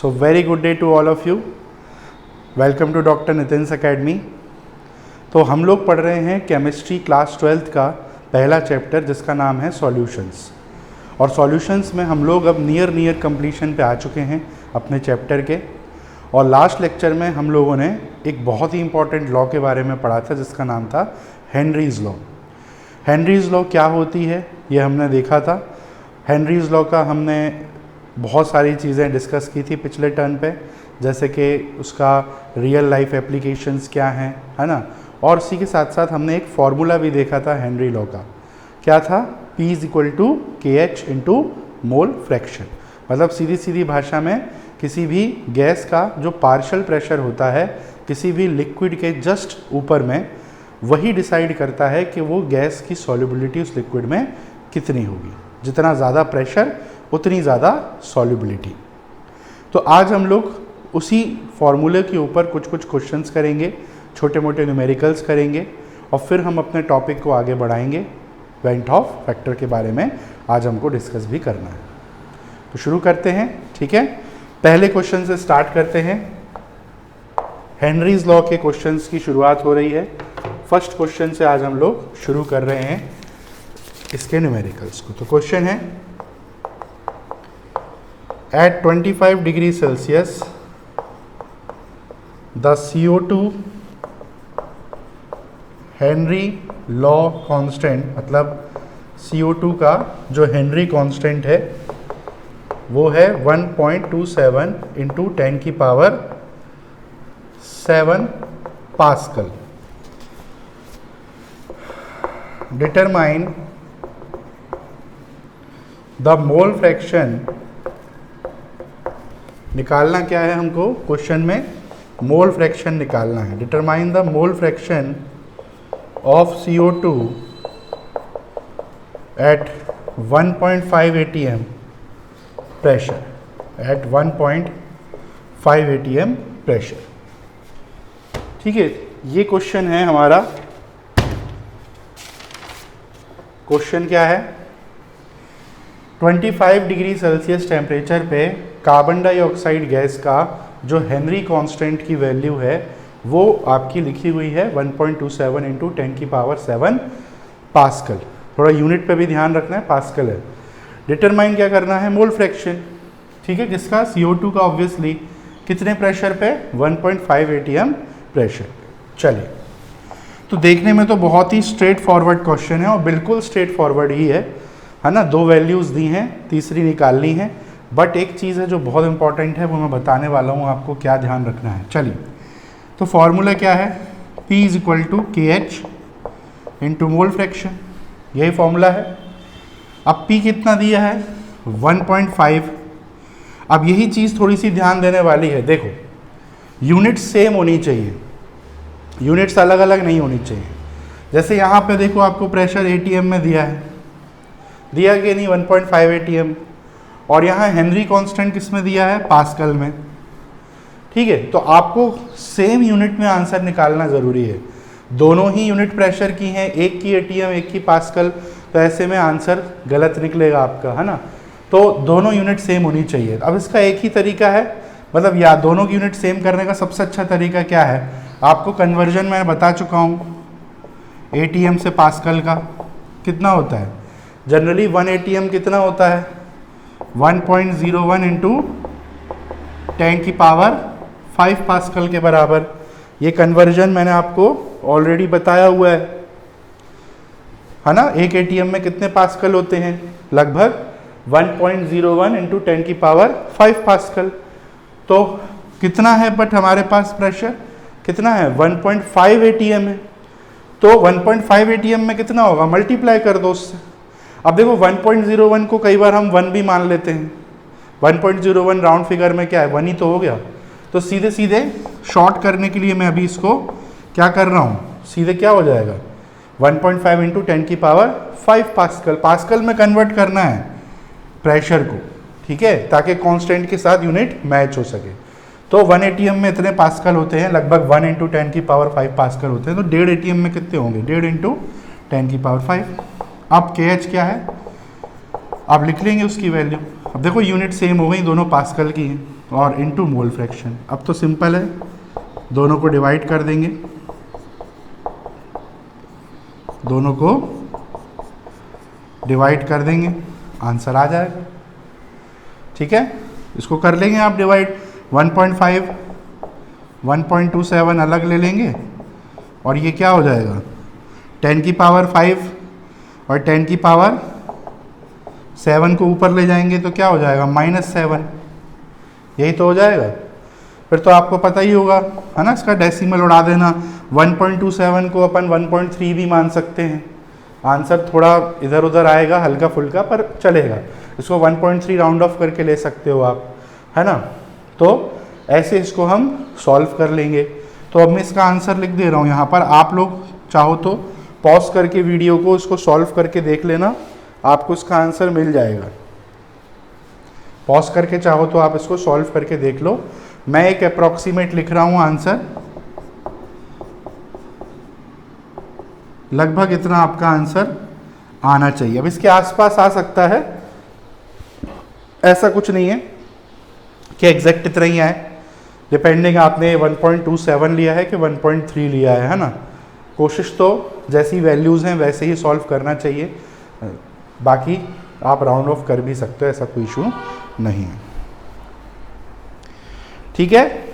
So very good day to all of you. Welcome to doctor Nitin's academy. तो हम लोग पढ़ रहे हैं केमिस्ट्री क्लास 12th का पहला चैप्टर जिसका नाम है सॉल्यूशंस। और सॉल्यूशंस में हम लोग अब नियर कंप्लीशन पे आ चुके हैं अपने चैप्टर के। और लास्ट लेक्चर में हम लोगों ने एक बहुत ही इंपॉर्टेंट लॉ के बारे में पढ़ा था जिसका नाम था हेनरीज लॉ। हेनरीज लॉ क्या होती है ये हमने देखा था। हेनरीज लॉ का हमने बहुत सारी चीज़ें डिस्कस की थी पिछले टर्न पे, जैसे कि उसका रियल लाइफ एप्लीकेशंस क्या हैं, है ना। और इसी के साथ साथ हमने एक फार्मूला भी देखा था हेनरी लॉ का। क्या था? P is equal to KH into mole fraction. मतलब सीधी सीधी भाषा में किसी भी गैस का जो पार्शियल प्रेशर होता है किसी भी लिक्विड के जस्ट ऊपर में, वही डिसाइड करता है कि वो गैस की सॉल्युबिलिटी उस लिक्विड में कितनी होगी। जितना ज़्यादा प्रेशर उतनी ज़्यादा सॉल्युबिलिटी। तो आज हम लोग उसी फॉर्मूले के ऊपर कुछ क्वेश्चंस करेंगे, छोटे मोटे न्यूमेरिकल्स करेंगे और फिर हम अपने टॉपिक को आगे बढ़ाएंगे। वेंट हॉफ फैक्टर के बारे में आज हमको डिस्कस भी करना है। तो शुरू करते हैं, ठीक है। पहले क्वेश्चन से स्टार्ट करते हैं। हेनरीज लॉ के क्वेश्चंस की शुरुआत हो रही है। फर्स्ट क्वेश्चन से आज हम लोग शुरू कर रहे हैं इसके न्यूमेरिकल्स को। तो क्वेश्चन है at 25 degree Celsius the CO2 Henry law constant, मतलब CO2 का जो हेनरी कांस्टेंट है वो है 1.27 इंटू 10 की power 7 pascal. Determine the mole fraction. निकालना क्या है हमको क्वेश्चन में? मोल फ्रैक्शन निकालना है। Determine the mole fraction of CO2 at 1.5 atm pressure, at 1.5 atm pressure. ठीक है, ये क्वेश्चन है हमारा। क्वेश्चन क्या है? 25 डिग्री सेल्सियस टेम्परेचर पे कार्बन डाइऑक्साइड गैस का जो हेनरी कांस्टेंट की वैल्यू है वो आपकी लिखी हुई है 1.27 इंटू 10 की पावर 7 पास्कल। थोड़ा यूनिट पे भी ध्यान रखना है, पास्कल है। डिटरमाइन क्या करना है? मोल फ्रैक्शन, ठीक है, जिसका CO2 का ऑब्वियसली कितने प्रेशर पे? 1.5 atm प्रेशर पे। चलिए, तो देखने में तो बहुत ही स्ट्रेट फॉरवर्ड क्वेश्चन है और बिल्कुल स्ट्रेट फॉरवर्ड ही है ना। दो वैल्यूज़ दी हैं, तीसरी निकालनी है। बट एक चीज़ है जो बहुत इंपॉर्टेंट है, वो मैं बताने वाला हूँ आपको क्या ध्यान रखना है। चलिए, तो फॉर्मूला क्या है? P is equal to KH into mole fraction, यही फॉर्मूला है। अब P कितना दिया है? 1.5। अब यही चीज़ थोड़ी सी ध्यान देने वाली है। देखो, यूनिट्स सेम होनी चाहिए, यूनिट्स अलग अलग नहीं होनी चाहिए। जैसे यहाँ पे देखो आपको प्रेशर ATM में दिया है, दिया कि नहीं? 1.5 atm। और यहाँ हेनरी कांस्टेंट किस में दिया है? पास्कल में। ठीक है, तो आपको सेम यूनिट में आंसर निकालना ज़रूरी है। दोनों ही यूनिट प्रेशर की हैं, एक की ATM एक की पास्कल, तो ऐसे में आंसर गलत निकलेगा आपका, है ना। तो दोनों यूनिट सेम होनी चाहिए। अब इसका एक ही तरीका है, मतलब या दोनों की यूनिट सेम करने का सबसे अच्छा तरीका क्या है? आपको कन्वर्जन मैं बता चुका हूँ। ATM से पास्कल का कितना होता है? जनरली 1 ATM कितना होता है? 1.01 इंटू 10 की पावर 5 पास्कल के बराबर। ये कन्वर्जन मैंने आपको ऑलरेडी बताया हुआ है ना। एक ATM में कितने पास्कल होते हैं? लगभग 1.01 इंटू 10 की पावर 5 पास्कल। तो कितना है बट हमारे पास प्रेशर कितना है? 1.5 ATM है। तो 1.5 ATM में कितना होगा? मल्टीप्लाई कर दो उससे। अब देखो 1.01 को कई बार हम 1 भी मान लेते हैं। 1.01 राउंड फिगर में क्या है? 1 ही तो हो गया। तो सीधे सीधे शॉर्ट करने के लिए मैं अभी इसको क्या कर रहा हूँ? सीधे क्या हो जाएगा? 1.5 इंटू 10 की पावर 5 पास्कल। पास्कल में कन्वर्ट करना है प्रेशर को, ठीक है, ताकि कांस्टेंट के साथ यूनिट मैच हो सके। तो 1 ATM में इतने पास्कल होते हैं, लगभग 1 इंटू 10 की पावर 5 पास्कल होते हैं। तो 1.5 ATM में कितने होंगे? 1.5 इंटू 10 की पावर 5। अब KH क्या है? अब लिख लेंगे उसकी वैल्यू। अब देखो यूनिट सेम हो गई, दोनों पास्कल की हैं और इनटू मोल फ्रैक्शन। अब तो सिंपल है, दोनों को डिवाइड कर देंगे, दोनों को डिवाइड कर देंगे, आंसर आ जाएगा। ठीक है, इसको कर लेंगे आप डिवाइड, 1.5 1.27 अलग ले लेंगे और ये क्या हो जाएगा 10 की पावर 5 और 10 की पावर 7 को ऊपर ले जाएंगे तो क्या हो जाएगा -7, यही तो हो जाएगा। फिर तो आपको पता ही होगा है ना, इसका डेसिमल उड़ा देना। 1.27 को अपन 1.3 भी मान सकते हैं, आंसर थोड़ा इधर उधर आएगा हल्का फुल्का पर चलेगा। इसको 1.3 राउंड ऑफ करके ले सकते हो आप, है ना। तो ऐसे इसको हम सॉल्व कर लेंगे। तो अब मैं इसका आंसर लिख दे रहा हूँ यहाँ पर, आप लोग चाहो तो पॉज करके वीडियो को इसको सॉल्व करके देख लेना, आपको इसका आंसर मिल जाएगा। पॉज करके चाहो तो आप इसको सॉल्व करके देख लो। मैं एक अप्रॉक्सीमेट लिख रहा हूँ आंसर, लगभग इतना आपका आंसर आना चाहिए। अब इसके आसपास आ सकता है, ऐसा कुछ नहीं है कि एग्जैक्ट इतना ही आए, डिपेंडिंग आपने 1.27 लिया है कि 1.3 लिया है ना। कोशिश तो जैसी वैल्यूज़ हैं वैसे ही सॉल्व करना चाहिए, बाकी आप राउंड ऑफ कर भी सकते हो, ऐसा कोई इशू नहीं है। ठीक है,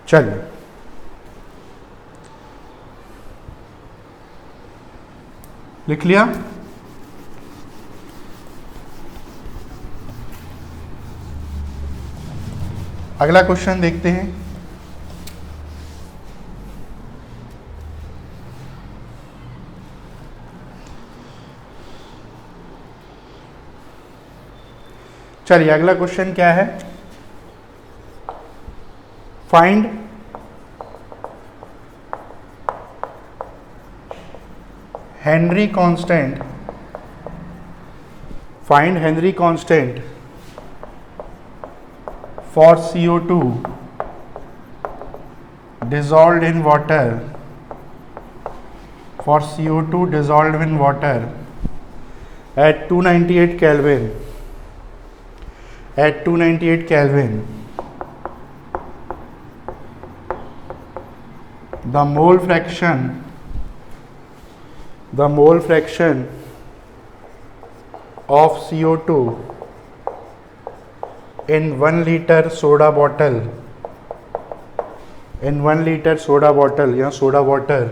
चलिए लिख लिया। अगला क्वेश्चन देखते हैं। चलिए अगला क्वेश्चन क्या है, find Henry constant, find Henry constant for CO2 dissolved in water, for CO2 dissolved in water at 298 Kelvin, at 298 Kelvin, the mole fraction of CO2 in 1 liter soda bottle, in 1 liter soda bottle या soda water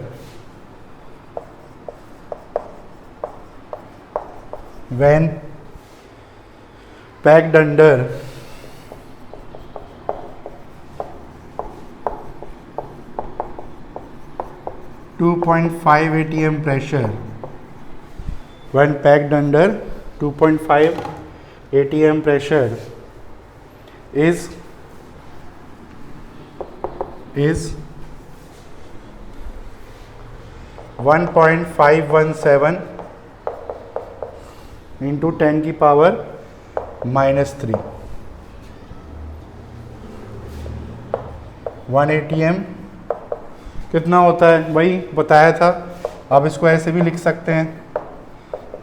when packed under 2.5 atm pressure, when packed under 2.5 atm pressure is 1.517 into 10 की power -3, 1 ATM कितना होता है वही बताया था। अब इसको ऐसे भी लिख सकते हैं, है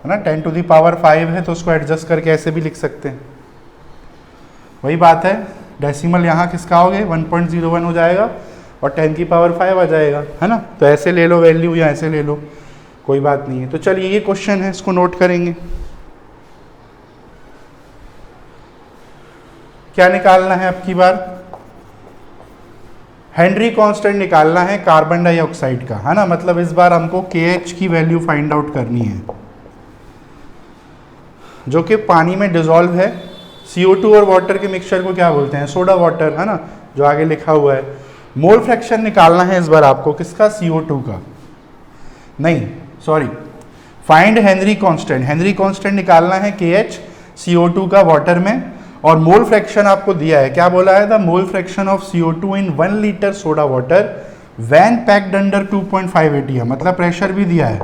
ना, 10 टू दी पावर 5 है तो उसको एडजस्ट करके ऐसे भी लिख सकते हैं, वही बात है। डेसिमल यहाँ किसका हो गया 1.01 हो जाएगा और 10 की पावर 5 आ जाएगा, है ना। तो ऐसे ले लो वैल्यू या ऐसे ले लो, कोई बात नहीं है। तो चलिए ये क्वेश्चन है, इसको नोट करेंगे। क्या निकालना है अब की बार, हेनरी कांस्टेंट निकालना है कार्बन डाइऑक्साइड का, है ना। मतलब इस बार हमको KH की वैल्यू फाइंड आउट करनी है, जो कि पानी में डिजोल्व है। CO2 और वाटर के मिक्सचर को क्या बोलते हैं, सोडा वाटर, है ना, जो आगे लिखा हुआ है। मोल फ्रैक्शन निकालना है इस बार आपको, किसका, CO2 का, नहीं sorry, find Henry constant, Henry constant निकालना है KH CO2 का वाटर में। और मोल फ्रैक्शन आपको दिया है, क्या बोला है, the mole fraction of CO2 in 1 litre soda water when packed under 2.5 ATM, मतलब प्रेशर भी दिया है,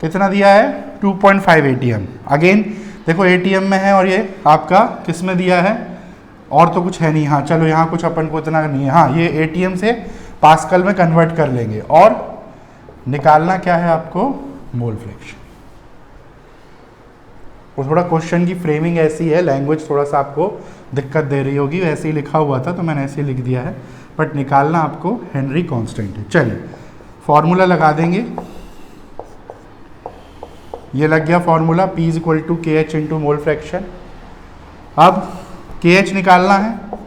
कितना दिया है 2.5 ATM। अगेन देखो ATM में है और ये आपका किस में दिया है, और तो कुछ है नहीं। हाँ चलो यहाँ कुछ अपन को इतना नहीं है, हाँ ये ATM से पास्कल में कन्वर्ट कर लेंगे। और निकालना क्या है आपको, मोल फ्रैक्शन। वो थोड़ा क्वेश्चन की फ्रेमिंग ऐसी है, लैंग्वेज थोड़ा सा आपको दिक्कत दे रही होगी, वैसे ही लिखा हुआ था तो मैंने ऐसे ही लिख दिया है, बट निकालना आपको हेनरी कांस्टेंट है। चलिए फॉर्मूला लगा देंगे, ये लग गया formula, P is equal to K H into mole fraction. अब के एच निकालना है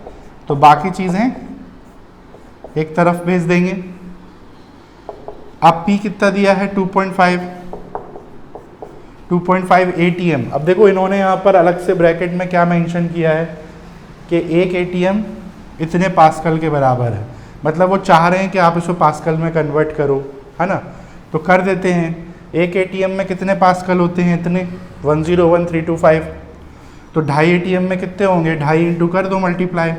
तो बाकी चीज़ें एक तरफ भेज देंगे। अब P कितना दिया है 2.5 ATM। अब देखो इन्होंने यहाँ पर अलग से ब्रैकेट में क्या मेंशन किया है कि एक ATM इतने पास्कल के बराबर है, मतलब वो चाह रहे हैं कि आप इसको पास्कल में कन्वर्ट करो, है ना, तो कर देते हैं। एक ATM में कितने पास्कल होते हैं, इतने 101325, तो 2.5 ATM में कितने होंगे, 2.5 इंटू कर दो मल्टीप्लाई,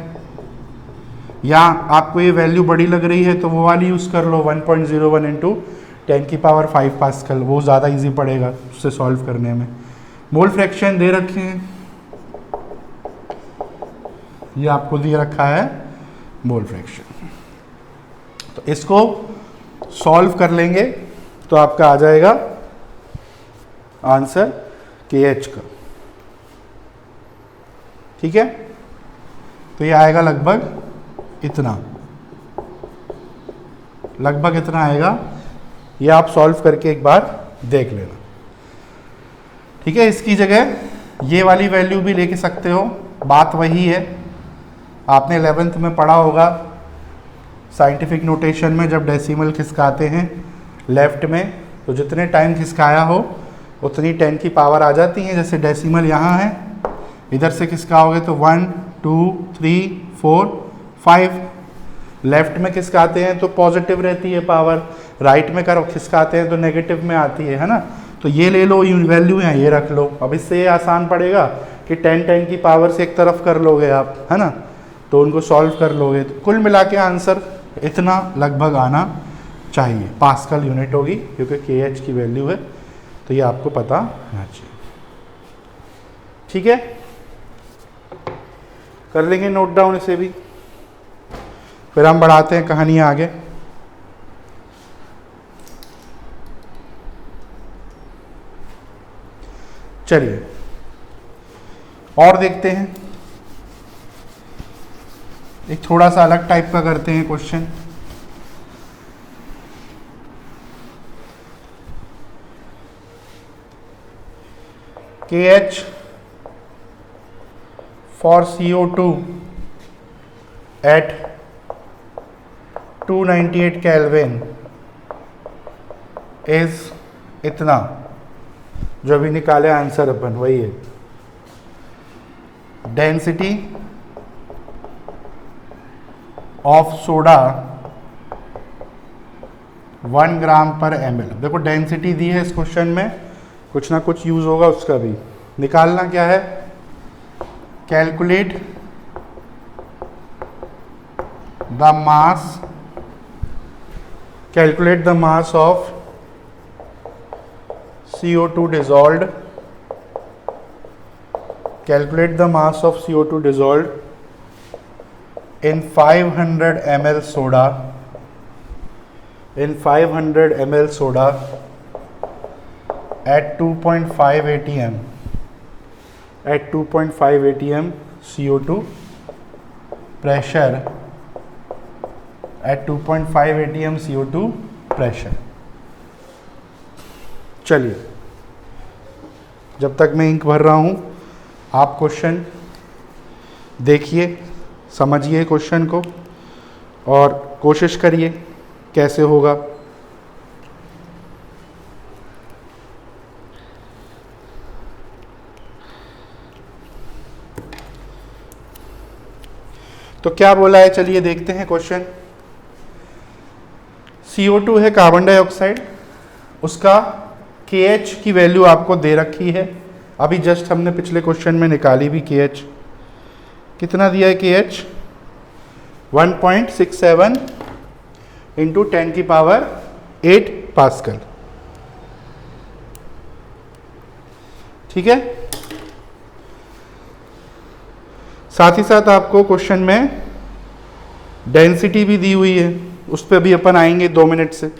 या आपको ये वैल्यू बड़ी लग रही है तो वो वाली यूज़ कर लो 1.01 इंटू 10⁵ पास्कल, वो ज़्यादा इजी पड़ेगा उससे सॉल्व करने में। मोल फ्रैक्शन दे रखे हैं, ये आपको दे रखा है मोल फ्रैक्शन, तो इसको सॉल्व कर लेंगे तो आपका आ जाएगा आंसर KH का। ठीक है, तो ये आएगा लगभग इतना आएगा, ये आप सॉल्व करके एक बार देख लेना। ठीक है, इसकी जगह ये वाली वैल्यू भी लेके सकते हो, बात वही है, आपने 11th में पढ़ा होगा साइंटिफिक नोटेशन में, जब डेसिमल खिसकाते हैं लेफ्ट में तो जितने टाइम खिसकाया हो उतनी 10 की पावर आ जाती है। जैसे डेसिमल यहाँ है, इधर से खिसकाओगे तो 1 2 3 4 5, लेफ्ट में खिसकाते हैं तो पॉजिटिव रहती है पावर, राइट में कर खिसकाते हैं तो नेगेटिव में आती है ना, तो ये ले लो, वैल्यू यहाँ ये रख लो। अब इससे ये आसान पड़ेगा कि 10 की पावर से एक तरफ कर लोगे आप, है ना, तो उनको सॉल्व कर लोगे, तो कुल मिला के आंसर इतना लगभग आना चाहिए। पास्कल यूनिट होगी क्योंकि KH की वैल्यू है, तो ये आपको पता होना चाहिए। ठीक है, कर लेंगे नोट डाउन इसे भी, फिर हम बढ़ाते हैं कहानी आगे। चलिए और देखते हैं, एक थोड़ा सा अलग टाइप का करते हैं question. KH for CO2 at 298 Kelvin is इतना, जो अभी निकाले आंसर अपन वही है। डेंसिटी ऑफ सोडा 1 ग्राम पर ml। देखो डेंसिटी दी है इस क्वेश्चन में, कुछ ना कुछ यूज होगा उसका भी। निकालना क्या है, calculate the mass of CO2 dissolved, calculate the mass of CO2 dissolved in 500 ml soda, at 2.5 atm CO2 pressure, at 2.5 atm CO2 pressure। चलिए, जब तक मैं इंक भर रहा हूँ आप क्वेश्चन देखिए, समझिए क्वेश्चन को और कोशिश करिए कैसे होगा। तो क्या बोला है, चलिए देखते हैं क्वेश्चन। CO2 है कार्बन डाइऑक्साइड, उसका KH की वैल्यू आपको दे रखी है, अभी जस्ट हमने पिछले क्वेश्चन में निकाली भी। KH कितना दिया है, KH 1.67 इंटू 10⁸ पास्कल। ठीक है, साथ ही साथ आपको क्वेश्चन में डेंसिटी भी दी हुई है, उस पर भी अपन आएंगे 2 मिनट से।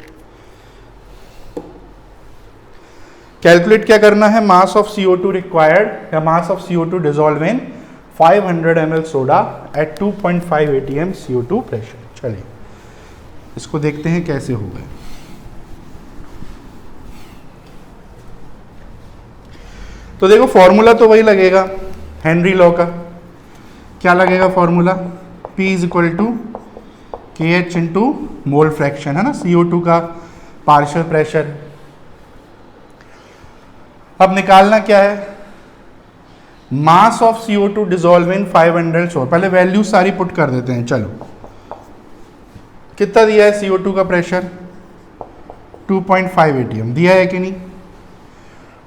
कैलकुलेट क्या करना है, मास ऑफ CO2 रिक्वायर्ड या mass of CO2 dissolve in 500 ml soda at 2.5 atm CO2 pressure. चलिए इसको देखते हैं कैसे होगा। तो देखो फॉर्मूला तो वही लगेगा हेनरी लॉ का। क्या लगेगा formula, P is equal to KH into mole fraction, है ना, CO2 का पार्शियल प्रेशर। अब निकालना क्या है, मास ऑफ CO2 डिजोल्व इन 500 सोड। पहले वैल्यू सारी पुट कर देते हैं। चलो कितना दिया है CO2 का प्रेशर, 2.5 atm दिया है कि नहीं,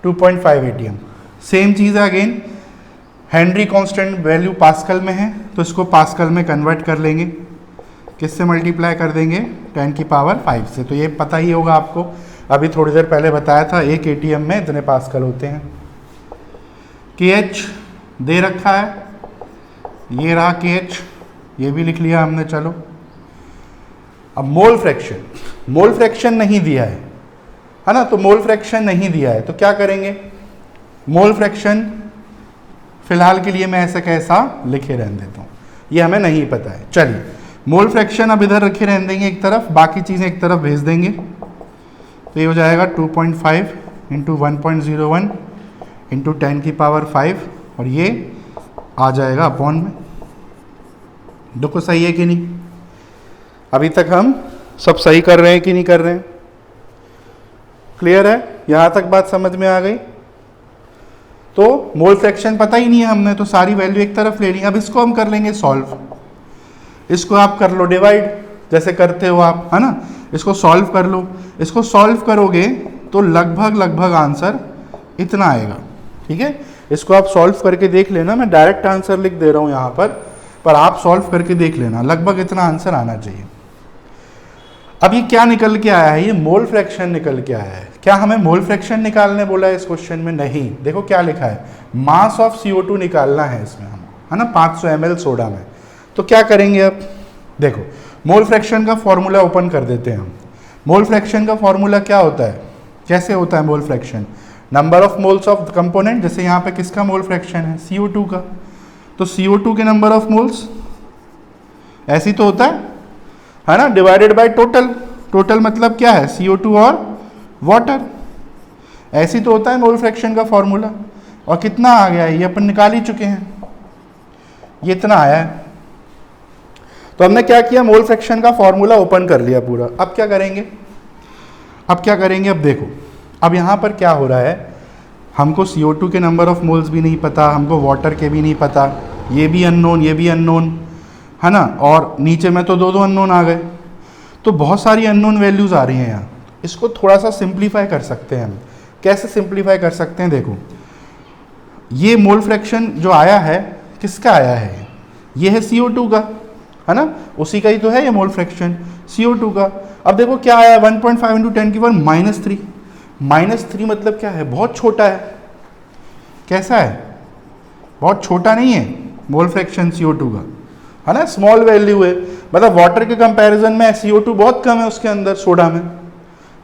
2.5 atm। सेम चीज़ है again, Henry constant value pascal में है तो इसको पास्कल में कन्वर्ट कर लेंगे, किससे मल्टीप्लाई कर देंगे, 10 की पावर 5 से। तो ये पता ही होगा आपको, अभी थोड़ी देर पहले बताया था 1 atm में इतने पास्कल होते हैं। KH दे रखा है, ये रहा KH, ये भी लिख लिया हमने। चलो अब मोल फ्रैक्शन, मोल फ्रैक्शन नहीं दिया है ना, तो मोल फ्रैक्शन नहीं दिया है तो क्या करेंगे, मोल फ्रैक्शन फिलहाल के लिए मैं ऐसा कैसा लिखे रहने देता हूँ, ये हमें नहीं पता है। चलिए मोल फ्रैक्शन अब इधर रखे रहने देंगे एक तरफ, बाकी चीज़ें एक तरफ भेज देंगे। तो ये हो जाएगा 2.5 इंटू 1.01 इंटू 10 की पावर 5 और ये आ जाएगा अपॉन में। देखो सही है कि नहीं, अभी तक हम सब सही कर रहे हैं कि नहीं कर रहे हैं, क्लियर है, यहाँ तक बात समझ में आ गई। तो मोल फ्रैक्शन पता ही नहीं है हमने, तो सारी वैल्यू एक तरफ ले ली। अब इसको हम कर लेंगे सॉल्व, इसको आप कर लो डिवाइड जैसे करते हो आप, है ना, इसको सॉल्व कर लो। इसको सॉल्व करोगे तो लगभग आंसर इतना आएगा, ठीक है। इसको आप सॉल्व करके देख लेना, मैं डायरेक्ट आंसर लिख दे रहा हूँ यहाँ पर आप सॉल्व करके देख लेना, लगभग इतना आंसर आना चाहिए। अब ये क्या निकल के आया है, ये मोल फ्रैक्शन निकल के आया है। क्या हमें मोल फ्रैक्शन निकालने बोला है इस क्वेश्चन में, नहीं। देखो क्या लिखा है, मास ऑफ CO2 निकालना है इसमें हम, है ना, 500 ml सोडा में। तो क्या करेंगे अब, देखो मोल फ्रैक्शन का फॉर्मूला ओपन कर देते हैं हम। मोल फ्रैक्शन का फॉर्मूला क्या होता है, कैसे होता है mole fraction, number of moles of the component. जैसे यहाँ पे किसका मोल फ्रैक्शन है, CO2 का, तो CO2 के नंबर ऑफ मोल्स ऐसी तो होता है ना, डिवाइडेड बाय टोटल। टोटल मतलब क्या है, CO2 और वाटर, ऐसी तो होता है मोल फ्रैक्शन का फॉर्मूला। और कितना आ गया है, ये अपन निकाल ही चुके हैं, ये इतना आया है। तो हमने क्या किया, मोल फ्रैक्शन का फॉर्मूला ओपन कर लिया पूरा। अब क्या करेंगे, अब देखो, अब यहाँ पर क्या हो रहा है, हमको CO2 के नंबर ऑफ मोल्स भी नहीं पता, हमको वाटर के भी नहीं पता, ये भी अननोन, ये भी अननोन, है ना, और नीचे में तो दो अननोन आ गए। तो बहुत सारी अननोन वैल्यूज़ आ रही हैं यहाँ। इसको थोड़ा सा सिंप्लीफाई कर सकते हैं हम। कैसे सिंप्लीफाई कर सकते हैं, देखो ये मोल फ्रैक्शन जो आया है किसका आया है, ये है CO2 का, है ना, उसी का ही तो है ये मोल फ्रैक्शन CO2 का। अब देखो क्या आया, 1.5 इंटू 10 की पावर -3। -3 मतलब क्या है, बहुत छोटा है। कैसा है, बहुत छोटा नहीं है मोल फ्रैक्शन CO2 का, है ना, स्मॉल वैल्यू है। मतलब वाटर के कंपैरिजन में CO2 बहुत कम है, उसके अंदर सोडा में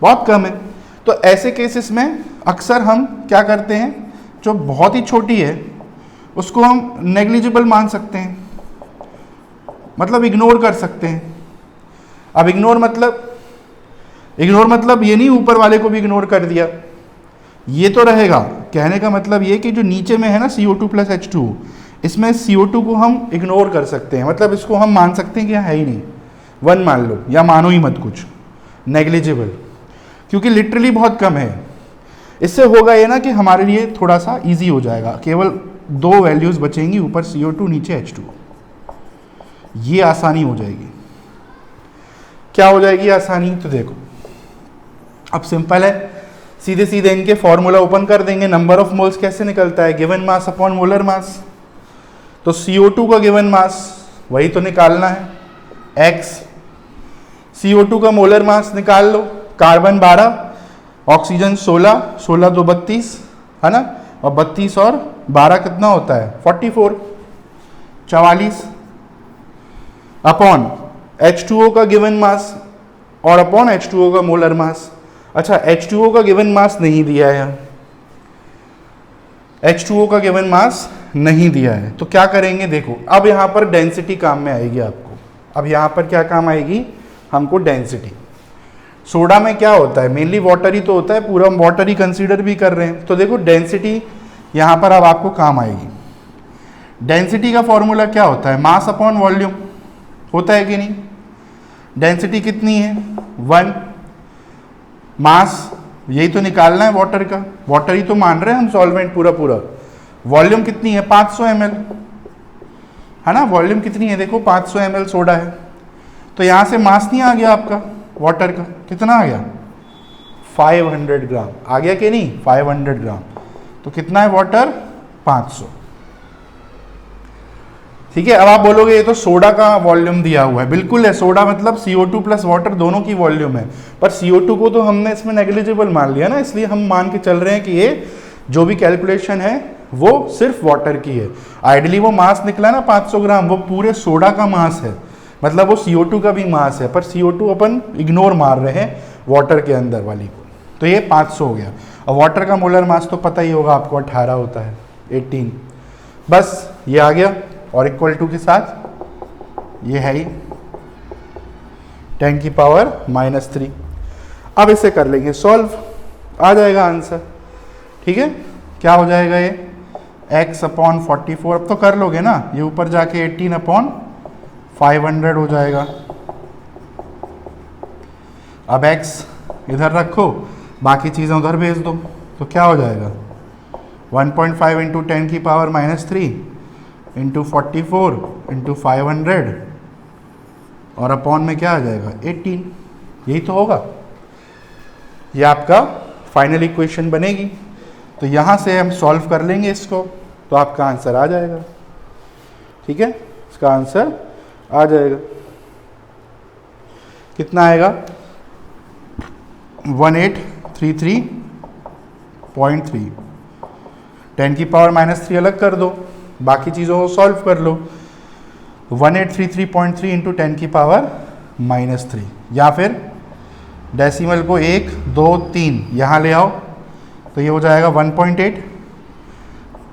बहुत कम है। तो ऐसे केसेस में अक्सर हम क्या करते हैं, जो बहुत ही छोटी है उसको हम नेग्लिजिबल मान सकते हैं, मतलब इग्नोर कर सकते हैं। अब इग्नोर मतलब ये नहीं ऊपर वाले को भी इग्नोर कर दिया, ये तो रहेगा। कहने का मतलब ये कि जो नीचे में है ना CO2 + H2, इसमें CO2 को हम इग्नोर कर सकते हैं, मतलब इसको हम मान सकते हैं कि है ही नहीं, 1 मान लो या मानो ही मत कुछ, नेग्लिजिबल, क्योंकि लिटरली बहुत कम है। इससे होगा ये ना कि हमारे लिए थोड़ा सा इजी हो जाएगा, केवल 2 वैल्यूज़ बचेंगी, ऊपर CO2 नीचे H2, ये आसानी हो जाएगी। क्या हो जाएगी आसानी, तो देखो अब सिंपल है, सीधे सीधे इनके फॉर्मूला ओपन कर देंगे। नंबर ऑफ मोल्स कैसे निकलता है, given mass upon molar mass. तो CO2 का गिवन मास वही तो निकालना है, x। CO2 का मोलर मास निकाल लो, कार्बन 12, ऑक्सीजन 16, 16 2 32, है ना, और 32 और 12 कितना होता है, 44, 44 अपॉन H2O का गिवन मास और अपॉन H2O का मोलर मास। अच्छा H2O का गिवन मास नहीं दिया है, H2O का गिवन मास नहीं दिया है, तो क्या करेंगे देखो, अब यहाँ पर डेंसिटी काम में आएगी आपको। अब यहाँ पर क्या काम आएगी हमको, डेंसिटी। सोडा में क्या होता है, मेनली वाटर ही तो होता है, पूरा हम वाटर ही कंसीडर भी कर रहे हैं, तो देखो डेंसिटी यहाँ पर अब आपको काम आएगी। डेंसिटी का फॉर्मूला क्या होता है, मास अपॉन वॉल्यूम होता है कि नहीं। डेंसिटी कितनी है 1, मास यही तो निकालना है वाटर का, वाटर ही तो मान रहे हैं हम सॉल्वेंट पूरा। वॉल्यूम कितनी है 500 ml, है ना, वॉल्यूम कितनी है देखो 500 ml सोडा है, तो यहाँ से मास नहीं आ गया आपका वाटर का, कितना आ गया 500 ग्राम आ गया कि नहीं, 500 ग्राम। तो कितना है वाटर 500, ठीक है। अब आप बोलोगे ये तो सोडा का वॉल्यूम दिया हुआ है, बिल्कुल है, सोडा मतलब CO2 प्लस वाटर दोनों की वॉल्यूम है, पर CO2 को तो हमने इसमें नेग्लिजिबल मान लिया ना, इसलिए हम मान के चल रहे हैं कि ये जो भी कैलकुलेशन है वो सिर्फ वाटर की है। आइडियली वो मास निकला ना 500 ग्राम, वो पूरे सोडा का मास है, मतलब वो CO2 का भी मास है, पर CO2 अपन इग्नोर मार रहे हैं वाटर के अंदर वाली को, तो ये 500 हो गया। और वाटर का मोलर मास तो पता ही होगा आपको 18 होता है, 18, बस ये आ गया। और इक्वल टू के साथ ये है ही 10 की पावर -3। अब इसे कर लेंगे सॉल्व, आ जाएगा आंसर, ठीक है। क्या हो जाएगा ये x अपॉन 44, अब तो कर लोगे ना, ये ऊपर जाके 18 अपॉन 500 हो जाएगा। अब x इधर रखो, बाकी चीज़ें उधर भेज दो, तो क्या हो जाएगा 1.5 इंटू 10 की पावर -3 इंटू 44 इंटू 500 और अपॉन में क्या आ जाएगा 18, यही तो होगा, ये आपका फाइनल इक्वेशन बनेगी। तो यहाँ से हम सॉल्व कर लेंगे इसको, तो आपका आंसर आ जाएगा, ठीक है, इसका आंसर आ जाएगा। कितना आएगा 1833.3, 10 की पावर -3 अलग कर दो, बाकी चीज़ों को सॉल्व कर लो। 1833.3 इंटू 10 की पावर -3, या फिर डेसिमल को 1 2 3 यहाँ ले आओ, तो ये हो जाएगा 1.8।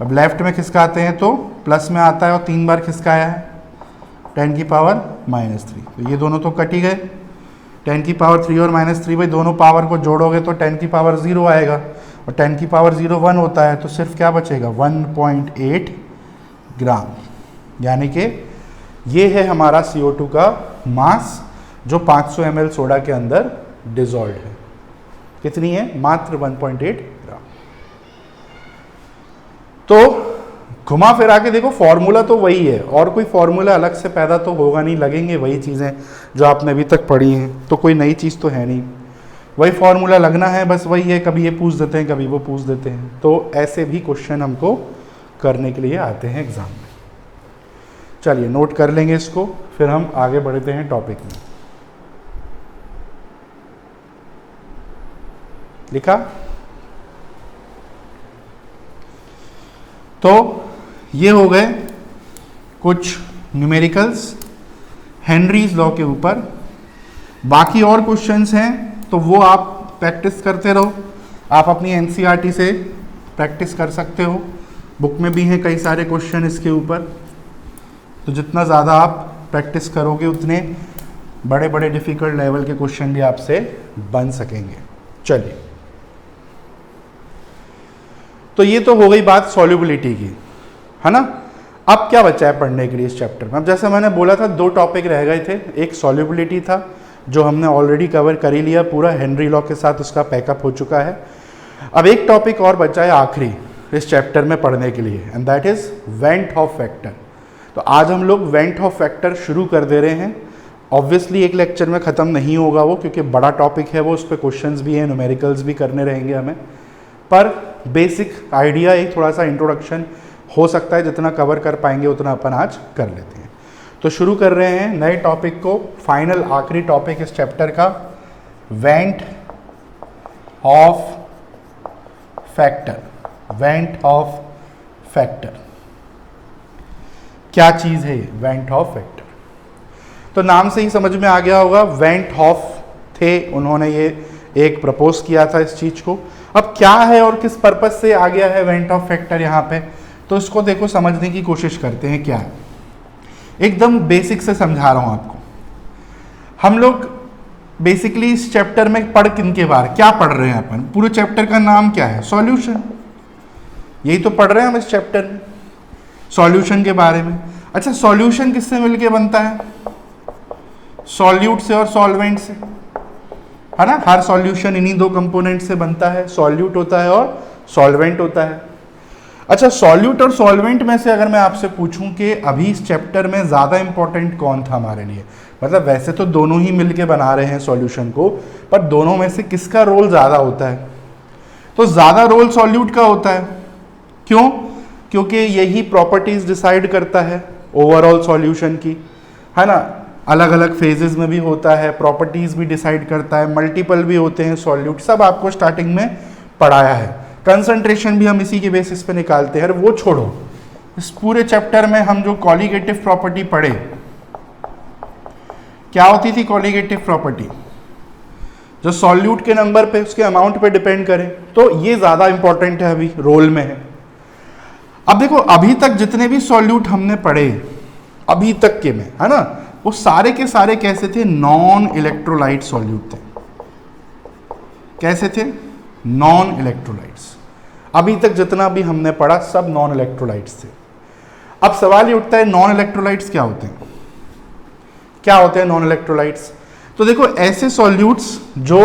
अब लेफ्ट में खिसकाते हैं तो प्लस में आता है, और 3 बार खिसकाया है 10 की पावर -3, तो ये दोनों तो कट ही गए। 10 की पावर 3 और -3 भाई दोनों पावर को जोड़ोगे तो 10 की पावर 0 आएगा, और 10 की पावर 0 1 होता है, तो सिर्फ क्या बचेगा 1.8 ग्राम, यानी कि ये है हमारा CO2 का मास जो 500 ml सोडा के अंदर डिजॉल्व है। कितनी है, मात्र 1.8 ग्राम। तो घुमा फिरा के देखो फॉर्मूला तो वही है, और कोई फॉर्मूला अलग से पैदा तो होगा नहीं, लगेंगे वही चीज़ें जो आपने अभी तक पढ़ी हैं, तो कोई नई चीज़ तो है नहीं, वही फॉर्मूला लगना है, बस वही है, कभी ये पूछ देते हैं कभी वो पूछ देते हैं। तो ऐसे भी क्वेश्चन हमको करने के लिए आते हैं एग्जाम में। चलिए नोट कर लेंगे इसको, फिर हम आगे बढ़ते हैं टॉपिक में। लिखा, तो ये हो गए कुछ न्यूमेरिकल्स हेनरीज लॉ के ऊपर। बाकी और क्वेश्चंस हैं तो वो आप प्रैक्टिस करते रहो, आप अपनी एनसीईआरटी से प्रैक्टिस कर सकते हो, बुक में भी हैं कई सारे क्वेश्चन इसके ऊपर। तो जितना ज़्यादा आप प्रैक्टिस करोगे उतने बड़े बड़े डिफ़िकल्ट लेवल के क्वेश्चन भी आपसे बन सकेंगे। चलिए, तो ये तो हो गई बात सॉल्युबिलिटी की, है ना। अब क्या बचा है पढ़ने के लिए इस चैप्टर में। अब जैसे मैंने बोला था 2 टॉपिक रह गए थे, एक सॉल्युबिलिटी था जो हमने ऑलरेडी कवर कर ही लिया, पूरा हेनरी लॉ के साथ उसका पैकअप हो चुका है। अब एक टॉपिक और बचा है आखिरी इस चैप्टर में पढ़ने के लिए, and that is went half factor. तो आज हम लोग वेंट हॉफ फैक्टर शुरू कर दे रहे हैं। ऑब्वियसली एक लेक्चर में ख़त्म नहीं होगा वो, क्योंकि बड़ा टॉपिक है वो, उस पर क्वेश्चंस भी हैं, न्यूमेरिकल्स भी करने रहेंगे हमें, पर बेसिक आइडिया एक थोड़ा सा इंट्रोडक्शन हो सकता है, जितना कवर कर पाएंगे उतना अपन आज कर लेते हैं। तो शुरू कर रहे हैं नए टॉपिक को, फाइनल आखिरी टॉपिक इस चैप्टर का, went of factor. Went of factor क्या चीज़ है ये वेंट ऑफ फैक्टर? तो नाम से ही समझ में आ गया होगा, वेंट हॉफ थे, उन्होंने ये एक प्रपोज किया था इस चीज़ को। अब क्या है और किस पर्पज से आ गया है वेंट ऑफ फैक्टर यहाँ पे, तो इसको देखो समझने की कोशिश करते हैं क्या है। एकदम बेसिक से समझा रहा हूँ आपको। हम लोग बेसिकली इस चैप्टर में पढ़ किनके बारे क्या पढ़ रहे हैं अपन, पूरे चैप्टर का नाम क्या है, सॉल्यूशन। यही तो पढ़ रहे हैं हम इस चैप्टर में, सॉल्यूशन के बारे में। अच्छा, सॉल्यूशन किससे मिलके बनता है, सॉल्यूट से और सॉल्वेंट से, है ना। हर सॉल्यूशन इन्हीं दो कंपोनेंट से बनता है, सॉल्यूट होता है और सॉल्वेंट होता है। अच्छा, सॉल्यूट और सॉल्वेंट में से अगर मैं आपसे पूछूं कि अभी इस चैप्टर में ज़्यादा इंपॉर्टेंट कौन था हमारे लिए, मतलब वैसे तो दोनों ही मिलके बना रहे हैं सॉल्यूशन को, पर दोनों में से किसका रोल ज़्यादा होता है, तो ज़्यादा रोल सॉल्यूट का होता है। क्यों? क्योंकि यही प्रॉपर्टीज डिसाइड करता है ओवरऑल सॉल्यूशन की, है ना। अलग अलग फेजेस में भी होता है, प्रॉपर्टीज भी डिसाइड करता है, मल्टीपल भी होते हैं सॉल्यूट, सब आपको स्टार्टिंग में पढ़ाया है। कंसंट्रेशन भी हम इसी के बेसिस पे निकालते हैं। वो छोड़ो, इस पूरे चैप्टर में हम जो कॉलीगेटिव प्रॉपर्टी पढ़े, क्या होती थी कॉलीगेटिव प्रॉपर्टी, जो सॉल्यूट के नंबर पे उसके अमाउंट पे डिपेंड करे, तो ये ज़्यादा इंपॉर्टेंट है, अभी रोल में है। अब देखो, अभी तक जितने भी सॉल्यूट हमने पढ़े अभी तक के में, है ना, वो सारे के सारे कैसे थे, नॉन इलेक्ट्रोलाइट सॉल्यूट थे। कैसे थे, नॉन इलेक्ट्रोलाइट्स। अभी तक जितना भी हमने पढ़ा सब नॉन इलेक्ट्रोलाइट्स थे। अब सवाल ये उठता है, नॉन इलेक्ट्रोलाइट्स क्या होते हैं, क्या होते हैं नॉन इलेक्ट्रोलाइट्स। तो देखो, ऐसे सॉल्यूट्स जो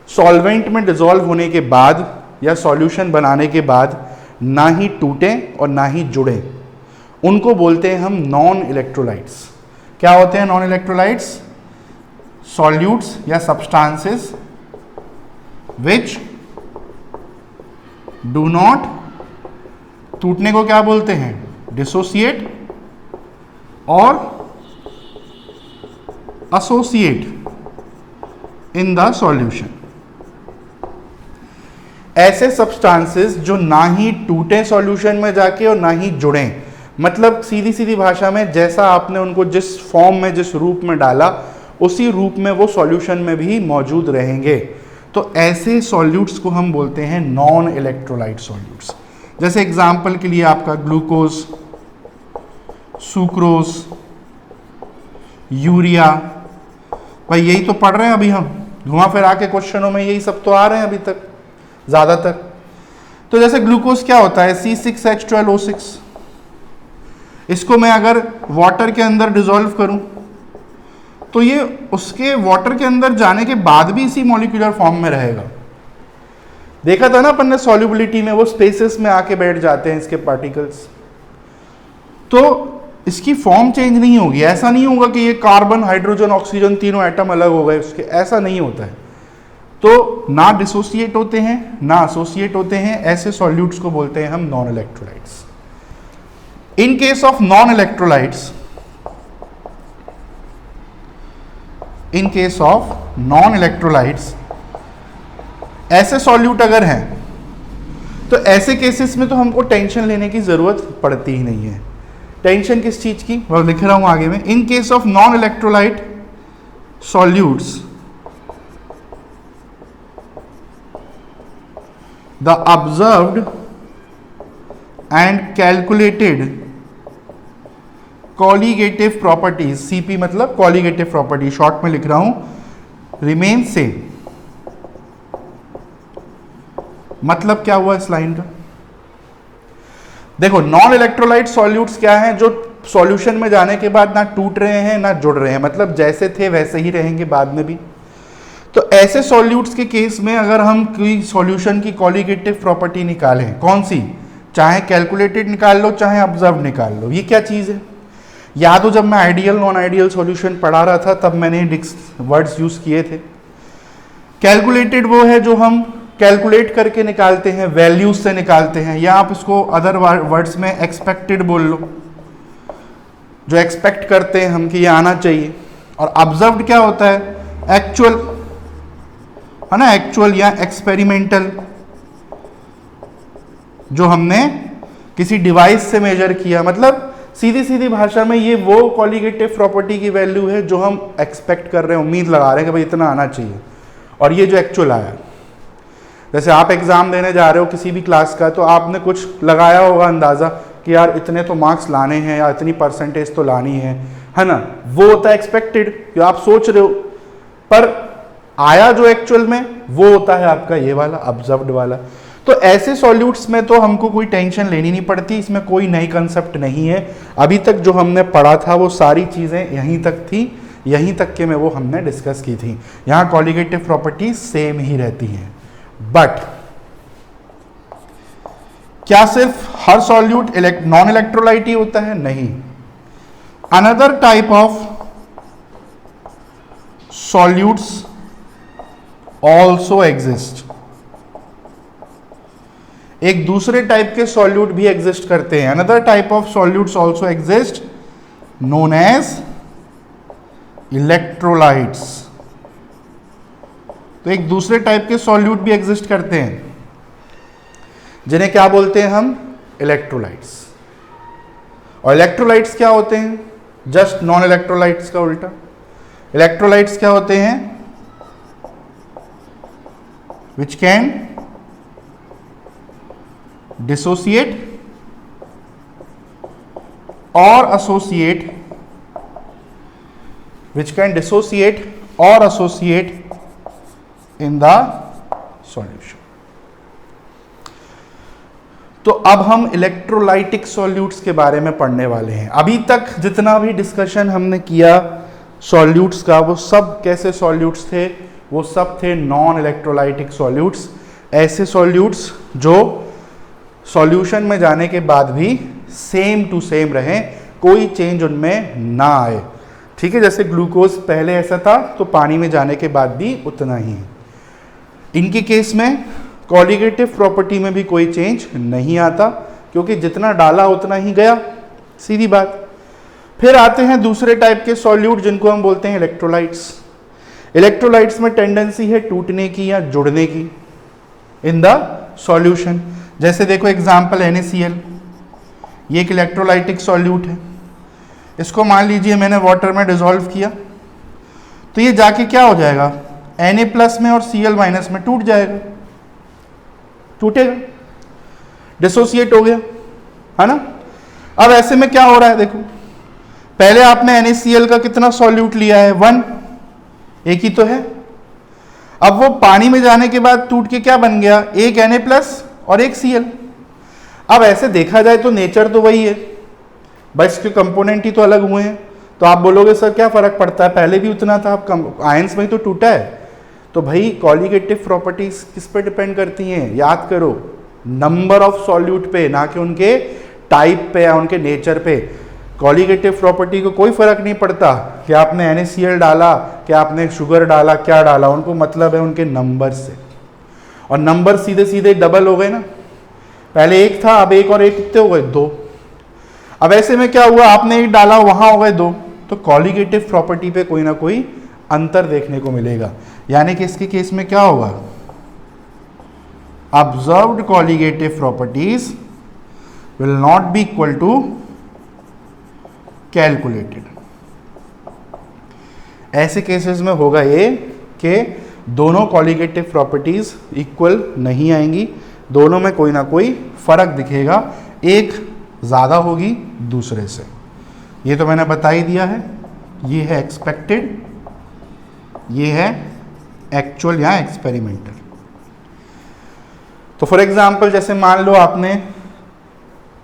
सॉल्वेंट में डिसॉल्व होने के बाद या सॉल्यूशन बनाने के बाद ना ही टूटे और ना ही जुड़े, उनको बोलते हैं हम नॉन इलेक्ट्रोलाइट्स। क्या होते हैं नॉन इलेक्ट्रोलाइट्स, सॉल्यूट्स या सब्सटेंसेस विच डू नॉट, टूटने को क्या बोलते हैं, डिसोसिएट और एसोसिएट इन द सॉल्यूशन। ऐसे सब्सटेंसेस जो ना ही टूटे सॉल्यूशन में जाके और ना ही जुड़े, मतलब सीधी सीधी भाषा में जैसा आपने उनको जिस फॉर्म में जिस रूप में डाला उसी रूप में वो सॉल्यूशन में भी मौजूद रहेंगे। तो ऐसे सॉल्यूट्स को हम बोलते हैं नॉन इलेक्ट्रोलाइट सॉल्यूट्स। जैसे एग्जांपल के लिए आपका ग्लूकोज, सुक्रोज, यूरिया, भाई यही तो पढ़ रहे हैं अभी हम, घुमा फिरा के क्वेश्चनों में यही सब तो आ रहे हैं अभी तक ज़्यादातर। तो जैसे ग्लूकोज क्या होता है, C6H12O6, इसको मैं अगर वाटर के अंदर डिसॉल्व करूं तो ये उसके वाटर के अंदर जाने के बाद भी इसी मॉलिक्यूलर फॉर्म में रहेगा। देखा था ना अपन ने सॉल्युबिलिटी में, वो स्पेसेस में आके बैठ जाते हैं इसके पार्टिकल्स, तो इसकी फॉर्म चेंज नहीं होगी। ऐसा नहीं होगा कि ये कार्बन हाइड्रोजन ऑक्सीजन तीनों एटम अलग हो गए उसके, ऐसा नहीं होता है। तो ना डिसोसिएट होते हैं ना एसोसिएट होते हैं, ऐसे सॉल्यूट्स को बोलते हैं हम non electrolytes. In case of non-electrolytes, ऐसे सॉल्यूट अगर हैं तो ऐसे केसेस में तो हमको टेंशन लेने की जरूरत पड़ती ही नहीं है। टेंशन किस चीज की, मैं लिख रहा हूं आगे में, in case of non electrolyte solutes the observed and calculated colligative properties, CP मतलब कॉलीगेटिव प्रॉपर्टी, शॉर्ट में लिख रहा हूं, रिमेन सेम। मतलब क्या हुआ इस लाइन का, देखो नॉन इलेक्ट्रोलाइट सॉल्यूट्स क्या हैं, जो सॉल्यूशन में जाने के बाद ना टूट रहे हैं ना जुड़ रहे हैं, मतलब जैसे थे वैसे ही रहेंगे बाद में भी। तो ऐसे सॉल्यूट्स के केस में अगर हम कोई सॉल्यूशन की कॉलीगेटिव प्रॉपर्टी निकालें, कौन सी, चाहे कैलकुलेटेड निकाल लो चाहे ऑब्जर्व निकाल लो, ये क्या चीज़ है। याद हो जब मैं आइडियल नॉन आइडियल सॉल्यूशन पढ़ा रहा था तब मैंने वर्ड्स यूज किए थे। कैलकुलेटेड वो है जो हम कैलकुलेट करके निकालते हैं, वैल्यूज से निकालते हैं, या आप इसको अदर वर्ड्स में एक्सपेक्टेड बोल लो, जो एक्सपेक्ट करते हैं हम कि ये आना चाहिए। और ऑब्जर्व्ड क्या होता है, एक्चुअल, है ना, एक्चुअल या एक्सपेरिमेंटल, जो हमने किसी डिवाइस से मेजर किया। मतलब सीधी सीधी भाषा में ये वो कॉलीगेटिव प्रॉपर्टी की वैल्यू है जो हम एक्सपेक्ट कर रहे हैं, उम्मीद लगा रहे हैं कि भाई इतना आना चाहिए, और ये जो एक्चुअल आया। जैसे आप एग्जाम देने जा रहे हो किसी भी क्लास का, तो आपने कुछ लगाया होगा अंदाजा कि यार इतने तो मार्क्स लाने हैं या इतनी परसेंटेज तो लानी है ना, वो होता है एक्सपेक्टेड, जो आप सोच रहे हो, पर आया जो एक्चुअल में वो होता है आपका ये वाला ऑब्जर्व्ड वाला। तो ऐसे सॉल्यूट्स में तो हमको कोई टेंशन लेनी नहीं पड़ती, इसमें कोई नई कंसेप्ट नहीं है। अभी तक जो हमने पढ़ा था वो सारी चीज़ें यहीं तक थी, यहीं तक के में वो हमने डिस्कस की थी। यहाँ कॉलिगेटिव प्रॉपर्टीज सेम ही रहती हैं। बट क्या सिर्फ हर सॉल्यूट नॉन इलेक्ट्रोलाइट ही होता है? नहीं, another type of solutes also exist. एक दूसरे टाइप के सॉल्यूट भी एग्जिस्ट करते हैं। Another type of solutes also exist known as electrolytes. तो एक दूसरे टाइप के सॉल्यूट भी एग्जिस्ट करते हैं जिन्हें क्या बोलते हैं हम? इलेक्ट्रोलाइट्स। और इलेक्ट्रोलाइट्स क्या होते हैं? जस्ट नॉन इलेक्ट्रोलाइट्स का उल्टा। इलेक्ट्रोलाइट्स क्या होते हैं? विच कैन डिसोसिएट और associate, which can dissociate or associate in the solution। तो अब हम इलेक्ट्रोलाइटिक सॉल्यूट्स के बारे में पढ़ने वाले हैं। अभी तक जितना भी डिस्कशन हमने किया सॉल्यूट्स का, वो सब कैसे सॉल्यूट्स थे? वो सब थे नॉन इलेक्ट्रोलाइटिक सॉल्यूट्स, ऐसे सॉल्यूट्स जो सॉल्यूशन में जाने के बाद भी सेम टू सेम रहें, कोई चेंज उनमें ना आए। ठीक है, जैसे ग्लूकोज पहले ऐसा था तो पानी में जाने के बाद भी उतना ही है। इनके केस में कॉलिगेटिव प्रॉपर्टी में भी कोई चेंज नहीं आता, क्योंकि जितना डाला उतना ही गया, सीधी बात। फिर आते हैं दूसरे टाइप के सॉल्यूट जिनको हम बोलते हैं इलेक्ट्रोलाइट्स। इलेक्ट्रोलाइट्स में टेंडेंसी है टूटने की या जुड़ने की इन द सॉल्यूशन। जैसे देखो एग्जाम्पल NaCl, ये एक इलेक्ट्रोलाइटिक सॉल्यूट है। इसको मान लीजिए मैंने वाटर में डिसॉल्व किया, तो ये जाके क्या हो जाएगा? Na+ में और Cl- में टूट जाएगा, टूटेगा, डिसोसिएट हो गया, है ना। अब ऐसे में क्या हो रहा है? देखो पहले आपने NaCl का कितना सॉल्यूट लिया है? 1, एक ही तो है। अब वो पानी में जाने के बाद टूट के क्या बन गया? एक Na+ और एक Cl। अब ऐसे देखा जाए तो नेचर तो वही है, बस इसके कंपोनेंट ही तो अलग हुए हैं। तो आप बोलोगे सर क्या फर्क पड़ता है, पहले भी उतना था, अब आयंस में ही तो टूटा है। तो भाई कॉलिगेटिव प्रॉपर्टीज किस पे डिपेंड करती हैं? याद करो, नंबर ऑफ सॉल्यूट पे, ना कि उनके टाइप पे या उनके नेचर पे। कॉलिगेटिव प्रॉपर्टी को कोई फर्क नहीं पड़ता कि आपने NaCl डाला, कि आपने शुगर डाला, क्या डाला, उनको मतलब है उनके नंबर से। और नंबर सीधे सीधे डबल हो गए ना, पहले एक था, अब एक और एक कितने हो गए? 2। अब ऐसे में क्या हुआ? आपने एक डाला, वहां हो गए 2। तो कॉलिगेटिव प्रॉपर्टी पे कोई ना कोई अंतर देखने को मिलेगा। यानी कि इसके केस में क्या होगा? Observed colligative properties will not be equal to calculated. ऐसे केसेस में होगा ये कि दोनों कॉलिगेटिव प्रॉपर्टीज इक्वल नहीं आएंगी, दोनों में कोई ना कोई फर्क दिखेगा, एक ज़्यादा होगी दूसरे से। ये तो मैंने बता ही दिया है। ये है एक्सपेक्टेड, ये है एक्चुअल या एक्सपेरिमेंटल। तो फॉर एग्जांपल जैसे मान लो आपने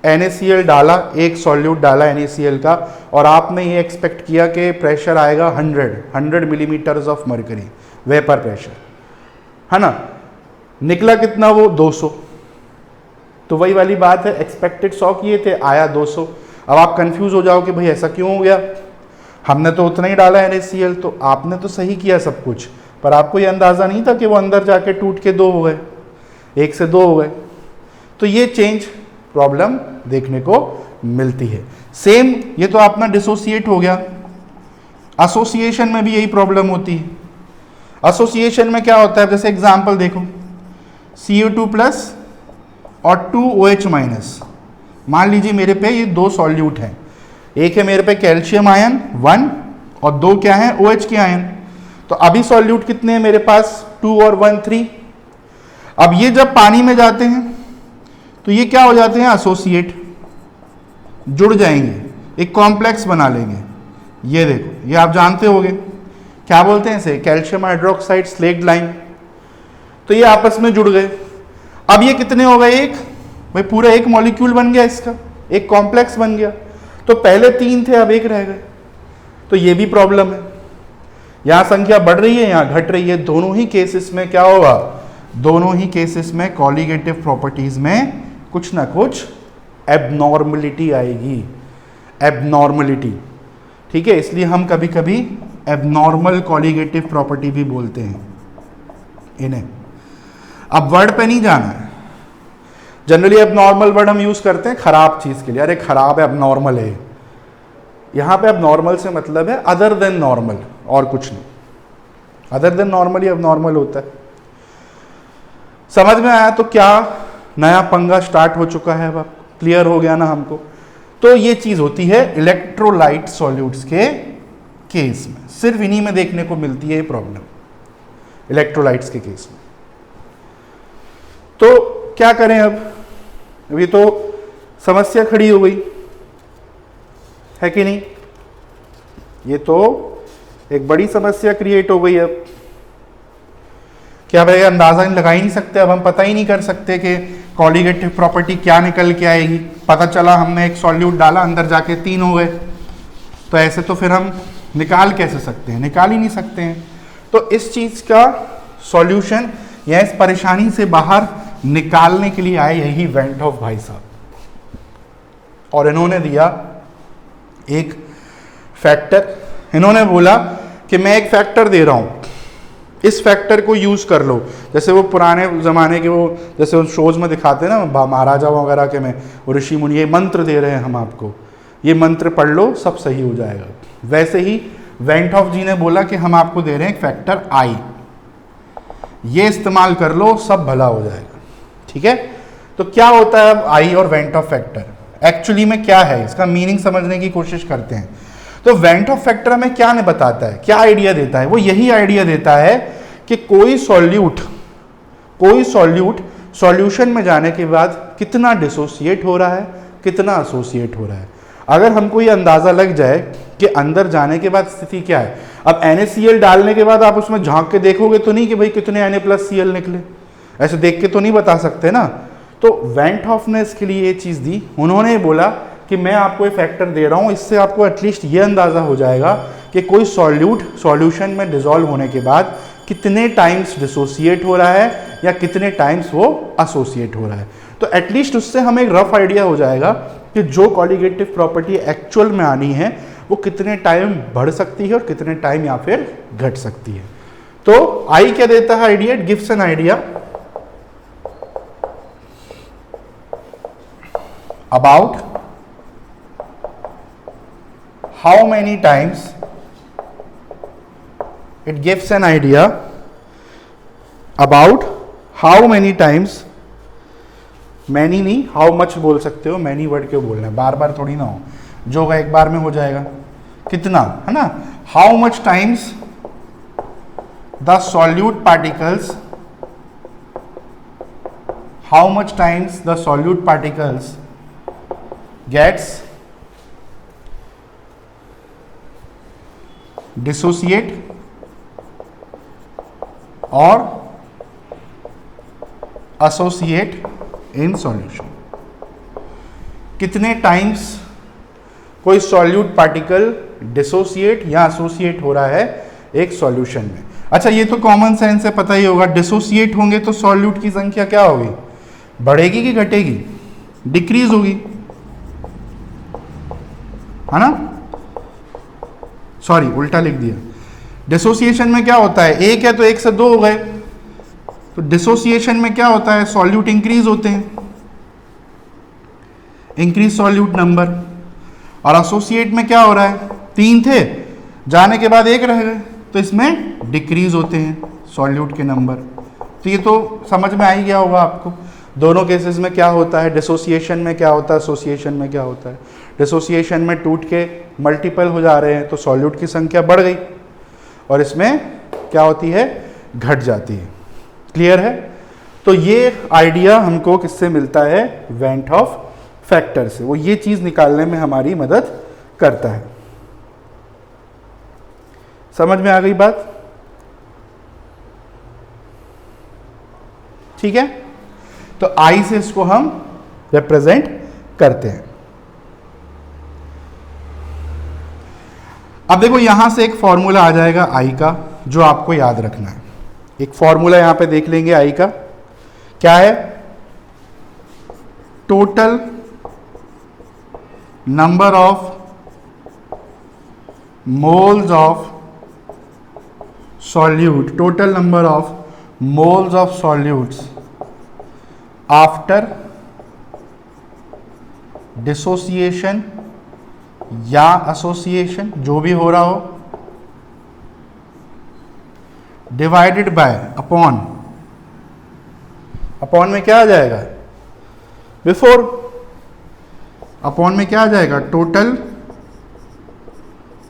NaCl डाला, एक सॉल्यूट डाला NaCl का, और आपने ये एक्सपेक्ट किया कि प्रेशर आएगा 100 millimetres of mercury vapour pressure, है ना। निकला कितना? वो 200। तो वही वाली बात है, एक्सपेक्टेड 100 किए थे, आया 200। अब आप कंफ्यूज हो जाओ कि भाई ऐसा क्यों हो गया, हमने तो उतना ही डाला NaCl। तो आपने तो सही किया सब कुछ, पर आपको ये अंदाज़ा नहीं था कि वो अंदर जाके टूट के 2 हो गए, 1 से 2 हो गए। तो ये चेंज प्रॉब्लम देखने को मिलती है। सेम ये तो अपना डिसोसिएट हो गया। एसोसिएशन में भी यही प्रॉब्लम होती है। एसोसिएशन में क्या होता है? जैसे एग्जांपल देखो, Cu2+ और 2OH-। मान लीजिए मेरे पे ये 2 सॉल्यूट हैं, एक है मेरे पे कैल्शियम आयन 1 और 2 क्या है? OH के आयन। तो अभी सॉल्यूट कितने हैं मेरे पास? 2 और 1 3। अब ये जब पानी में जाते हैं तो ये क्या हो जाते हैं, एसोसिएट, जुड़ जाएंगे, एक कॉम्प्लेक्स बना लेंगे। ये देखो, ये आप जानते होंगे क्या बोलते हैं इसे, कैल्शियम हाइड्रोक्साइड स्लेक्ड लाइम। तो ये आपस में जुड़ गए। अब ये कितने हो गए, एक, भाई पूरा एक मॉलिक्यूल बन गया इसका, एक कॉम्प्लेक्स बन गया। तो पहले 3 थे, अब 1 रह गए। तो ये भी प्रॉब्लम है, यहां संख्या बढ़ रही है, यहां घट रही है। दोनों ही केसेस में क्या होगा, दोनों ही केसेस में कॉलीगेटिव प्रॉपर्टीज में कुछ ना कुछ एबनॉर्मलिटी आएगी, एबनॉर्मलिटी। ठीक है, इसलिए हम कभी कभी एबनॉर्मल कॉलीगेटिव प्रॉपर्टी भी बोलते हैं इन्हें। अब वर्ड पे नहीं जाना है, जनरली एबनॉर्मल वर्ड हम यूज करते हैं खराब चीज के लिए, अरे खराब है, एबनॉर्मल है। यहां पे एबनॉर्मल से मतलब है अदर देन नॉर्मल, और कुछ नहीं। अदर देन नॉर्मल ही एबनॉर्मल होता है। समझ में आया? तो क्या नया पंगा स्टार्ट हो चुका है, अब क्लियर हो गया ना हमको। तो ये चीज होती है इलेक्ट्रोलाइट सॉल्यूट्स के केस में, सिर्फ इन्हीं में देखने को मिलती है ये प्रॉब्लम, इलेक्ट्रोलाइट्स के केस में। तो क्या करें अब, अभी तो समस्या खड़ी हो गई है कि नहीं, ये तो एक बड़ी समस्या क्रिएट हो गई। अब क्या भाई, अंदाजा लगा ही नहीं सकते, अब हम पता ही नहीं कर सकते कि कॉलीगेटिव प्रॉपर्टी क्या निकल के आएगी। पता चला हमने एक सॉल्यूट डाला, अंदर जाके 3 हो गए, तो ऐसे तो फिर हम निकाल कैसे सकते हैं, निकाल ही नहीं सकते हैं। तो इस चीज का सॉल्यूशन या इस परेशानी से बाहर निकालने के लिए आए यही वेंट ऑफ भाई साहब, और इन्होंने दिया एक फैक्टर। इन्होंने बोला कि मैं एक फैक्टर दे रहा हूं, इस फैक्टर को यूज कर लो। जैसे वो पुराने जमाने के वो जैसे शोज में दिखाते हैं ना, महाराजा वगैरह के में, वो ऋषि मुनि ये मंत्र दे रहे हैं हम आपको, ये मंत्र पढ़ लो सब सही हो जाएगा। वैसे ही वेंट ऑफ जी ने बोला कि हम आपको दे रहे हैं एक फैक्टर आई, ये इस्तेमाल कर लो सब भला हो जाएगा। ठीक है, तो क्या होता है अब आई और वेंट ऑफ फैक्टर, एक्चुअली में क्या है, इसका मीनिंग समझने की कोशिश करते हैं। तो वेंट ऑफ फैक्टर हमें क्या ने बताता है, क्या आइडिया देता है, वो यही आइडिया देता है कि कोई सॉल्यूट सॉल्यूशन में जाने के बाद कितना डिसोसिएट हो रहा है, कितना एसोसिएट हो रहा है। अगर हमको ये अंदाजा लग जाए कि अंदर जाने के बाद स्थिति क्या है, अब NaCl डालने के बाद आप उसमें झांक के देखोगे तो नहीं कि भाई कितने Na+Cl निकले, ऐसे देख के तो नहीं बता सकते ना। तो वेंट ऑफ ने इसके लिए ये चीज दी, उन्होंने बोला कि मैं आपको ये फैक्टर दे रहा हूं, इससे आपको एटलीस्ट ये अंदाजा हो जाएगा कि कोई सॉल्यूट सॉल्यूशन में डिसॉल्व होने के बाद कितने टाइम्स डिसोसिएट हो रहा है या कितने टाइम्स वो एसोसिएट हो रहा है। तो एटलीस्ट उससे हमें एक रफ आइडिया हो जाएगा कि जो कॉलीगेटिव प्रॉपर्टी एक्चुअल में आनी है वो कितने टाइम बढ़ सकती है और कितने टाइम या फिर घट सकती है। तो आई क्या देता है idea, it gives an idea about how many times, it gives an idea about how many times, many नहीं how much बोल सकते हो, many वर्ड क्यों बोलना है, बार बार थोड़ी ना हो, जो होगा एक बार में हो जाएगा, कितना है ना, how much times the solute particles, how much times the solute particles gets dissociate और एसोसिएट इन सॉल्यूशन। कितने टाइम्स कोई सॉल्यूट पार्टिकल डिसोसिएट या एसोसिएट हो रहा है एक सॉल्यूशन में। अच्छा, ये तो कॉमन सेंस से पता ही होगा, डिसोसिएट होंगे तो सॉल्यूट की संख्या क्या होगी, बढ़ेगी कि घटेगी, डिक्रीज होगी, है ना, सॉरी उल्टा लिख दिया। डिसोसिएशन में क्या होता है, एक है तो 1 से 2 हो गए, तो डिसोसिएशन में क्या होता है, सॉल्यूट इंक्रीज होते हैं, इंक्रीज सॉल्यूट नंबर। और एसोसिएट में क्या हो रहा है, 3 थे जाने के बाद 1 रह गए, तो इसमें डिक्रीज होते हैं सॉल्यूट के नंबर। तो ये तो समझ में आ ही गया होगा आपको, दोनों केसेस में क्या होता है, डिसोसिएशन में क्या होता है, एसोसिएशन में क्या होता है। डिसोसिएशन में टूट के मल्टीपल हो जा रहे हैं तो सॉल्यूट की संख्या बढ़ गई, और इसमें क्या होती है, घट जाती है। क्लियर है? तो ये आइडिया हमको किससे मिलता है? वेंट ऑफ फैक्टर से। वो ये चीज निकालने में हमारी मदद करता है। समझ में आ गई बात? ठीक है, तो आई से इसको हम रिप्रेजेंट करते हैं। अब देखो यहां से एक फॉर्मूला आ जाएगा आई का, जो आपको याद रखना है। एक फॉर्मूला यहां पे देख लेंगे आई का, क्या है? Total number of moles of solute, total number of moles of solutes after dissociation या एसोसिएशन, जो भी हो रहा हो, डिवाइडेड बाय अपॉन, अपॉन में क्या आ जाएगा? बिफोर, अपॉन में क्या आ जाएगा? Total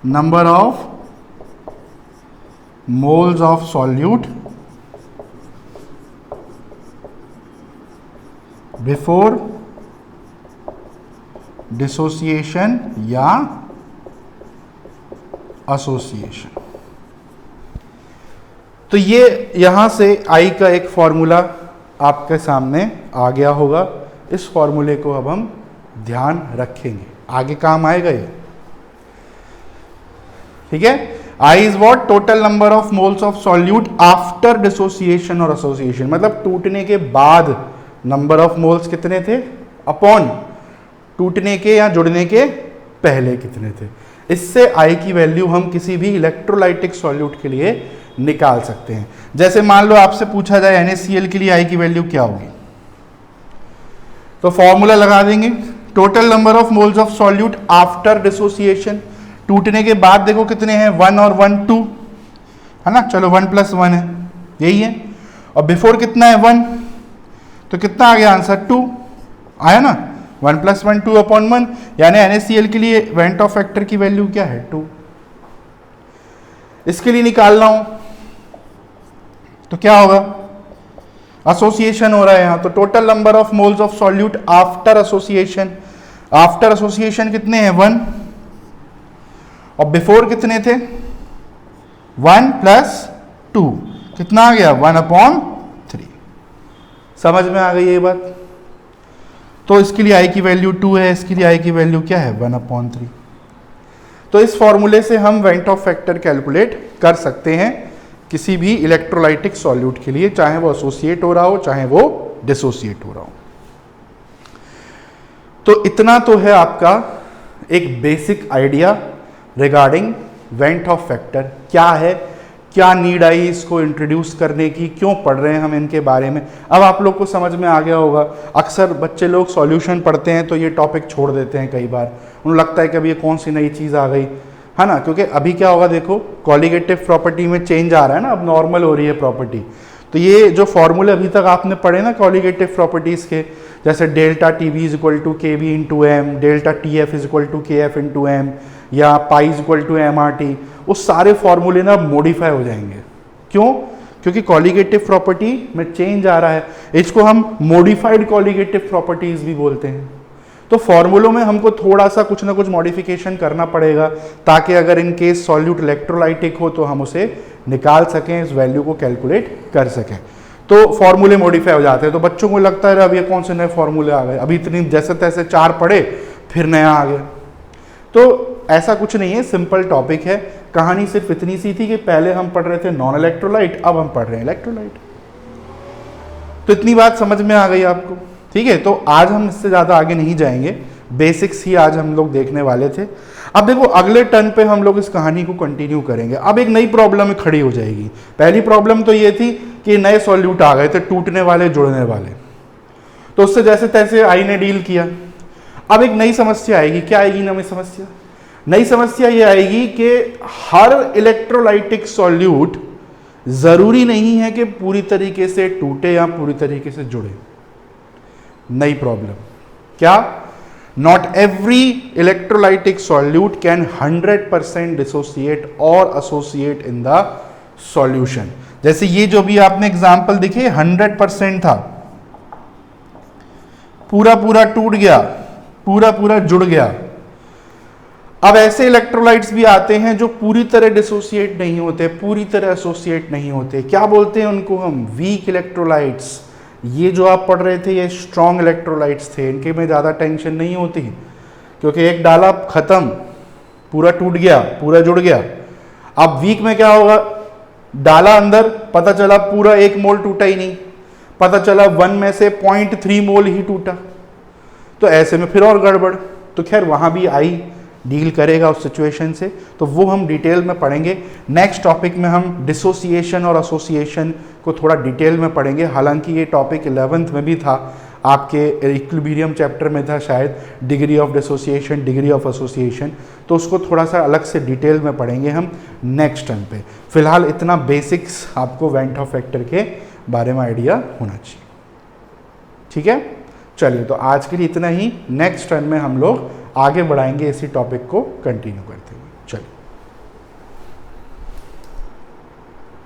number of moles of solute before dissociation या एसोसिएशन। तो ये यहां से आई का एक फॉर्मूला आपके सामने आ गया होगा। इस फॉर्मूले को अब हम ध्यान रखेंगे, आगे काम आएगा ये। ठीक है, i is what? Total number of moles of solute after dissociation और एसोसिएशन, मतलब टूटने के बाद नंबर ऑफ मोल्स कितने थे, अपॉन टूटने के या जुड़ने के पहले कितने थे। इससे आई की वैल्यू हम किसी भी इलेक्ट्रोलाइटिक सॉल्यूट के लिए निकाल सकते हैं। जैसे मान लो आपसे पूछा जाए NaCl के लिए आई की वैल्यू क्या होगी, तो फॉर्मूला लगा देंगे, total number of moles of solute after dissociation. टूटने के बाद देखो कितने हैं, 1 और 1 2 है ना, चलो 1 + 1 है, यही है। और बिफोर कितना है? 1, तो कितना आ गया आंसर? 2 आया ना, 1 + 1 2/1, यानी NaCl के लिए वेंट ऑफ फैक्टर की वैल्यू क्या है? 2। इसके लिए निकालना हो तो क्या होगा? एसोसिएशन हो रहा है यहां, तो total number of moles of solute after association, after association कितने हैं? 1, और बिफोर कितने थे? 1 + 2, कितना आ गया? 1/3। समझ में आ गई ये बात? तो इसके लिए आई की वैल्यू 2 है, इसके लिए आई की वैल्यू क्या है? 1/3। तो इस फॉर्मूले से हम वेंट ऑफ फैक्टर कैलकुलेट कर सकते हैं किसी भी इलेक्ट्रोलाइटिक सॉल्यूट के लिए, चाहे वो एसोसिएट हो रहा हो चाहे वो डिसोसिएट हो रहा हो। तो इतना तो है आपका एक basic idea regarding went of factor क्या है, क्या नीड आई इसको इंट्रोड्यूस करने की, क्यों पढ़ रहे हैं हम इनके बारे में। अब आप लोग को समझ में आ गया होगा। अक्सर बच्चे लोग सॉल्यूशन पढ़ते हैं तो ये टॉपिक छोड़ देते हैं, कई बार उन्हें लगता है कि अब ये कौन सी नई चीज़ आ गई, है ना। क्योंकि अभी क्या होगा, देखो कॉलिगेटिव प्रॉपर्टी में चेंज आ रहा है ना, अब नॉर्मल हो रही है प्रॉपर्टी। तो ये जो फॉर्मूले अभी तक आपने पढ़े ना कॉलिगेटिव प्रॉपर्टीज़ के, जैसे delta TB = KB/m, delta TF = KF/m, या पाई = MRT, वो सारे फॉर्मूले ना मॉडिफाई हो जाएंगे। क्यों? क्योंकि कॉलिगेटिव प्रॉपर्टी में चेंज आ रहा है। इसको हम मॉडिफाइड कॉलिगेटिव प्रॉपर्टीज भी बोलते हैं। तो फॉर्मूलों में हमको थोड़ा सा कुछ ना कुछ मॉडिफिकेशन करना पड़ेगा, ताकि अगर इन केस सॉल्यूट इलेक्ट्रोलाइटिक हो तो हम उसे निकाल सकें, इस वैल्यू को कैलकुलेट कर सकें। तो फॉर्मूले मॉडिफाई हो जाते हैं। तो बच्चों को लगता है अब ये कौन से नए फॉर्मूले आ गए, अभी इतनी जैसे तैसे 4 पढ़े फिर नया आ गया। तो ऐसा कुछ नहीं है, सिंपल टॉपिक है। कहानी सिर्फ इतनी सी थी कि पहले हम पढ़ रहे थे नॉन इलेक्ट्रोलाइट, अब हम पढ़ रहे हैं इलेक्ट्रोलाइट। तो इतनी बात समझ में आ गई आपको? ठीक है, तो आज हम इससे ज़्यादा आगे नहीं जाएंगे, बेसिक्स ही आज हम लोग देखने वाले थे। अब देखो अगले टर्न पे हम लोग इस कहानी को कंटिन्यू करेंगे। अब एक नई प्रॉब्लम खड़ी हो जाएगी। पहली प्रॉब्लम तो ये थी कि नए सॉल्यूट आ गए थे, टूटने वाले जुड़ने वाले, तो उससे जैसे तैसे आई ने डील किया। अब एक नई समस्या आएगी। क्या आएगी नई समस्या? नई समस्या ये आएगी कि हर इलेक्ट्रोलाइटिक सॉल्यूट जरूरी नहीं है कि पूरी तरीके से टूटे या पूरी तरीके से जुड़े। नई प्रॉब्लम क्या? Not every electrolytic solute can 100% dissociate और एसोसिएट इन द सॉल्यूशन। जैसे ये जो भी आपने एग्जाम्पल दिखे 100% था, पूरा पूरा टूट गया, पूरा पूरा जुड़ गया। अब ऐसे इलेक्ट्रोलाइट्स भी आते हैं जो पूरी तरह डिसोसिएट नहीं होते, पूरी तरह एसोसिएट नहीं होते, क्या बोलते हैं उनको हम? Weak electrolytes. ये जो आप पढ़ रहे थे ये स्ट्रॉन्ग इलेक्ट्रोलाइट्स थे, इनके में ज़्यादा टेंशन नहीं होती, क्योंकि एक डाला खत्म, पूरा टूट गया, पूरा जुड़ गया। अब वीक में क्या होगा? डाला अंदर, पता चला पूरा 1 मोल टूटा ही नहीं, पता चला 1 में से 0.3 मोल ही टूटा, तो ऐसे में फिर और गड़बड़। तो खैर वहाँ भी आई डील करेगा उस सिचुएशन से, तो वो हम डिटेल में पढ़ेंगे। नेक्स्ट टॉपिक में हम डिसोसिएशन और एसोसिएशन को थोड़ा डिटेल में पढ़ेंगे। हालांकि ये टॉपिक 11th में भी था, आपके इक्विलिब्रियम चैप्टर में था शायद, degree of dissociation, degree of association, तो उसको थोड़ा सा अलग से डिटेल में पढ़ेंगे हम नेक्स्ट टाइम पे। फिलहाल इतना बेसिक्स आपको वेंट ऑफ फैक्टर के बारे में आइडिया होना चाहिए, ठीक है। चलिए, तो आज के लिए इतना ही। नेक्स्ट टर्न में हम लोग आगे बढ़ाएंगे इसी टॉपिक को कंटिन्यू करते हुए। चलिए।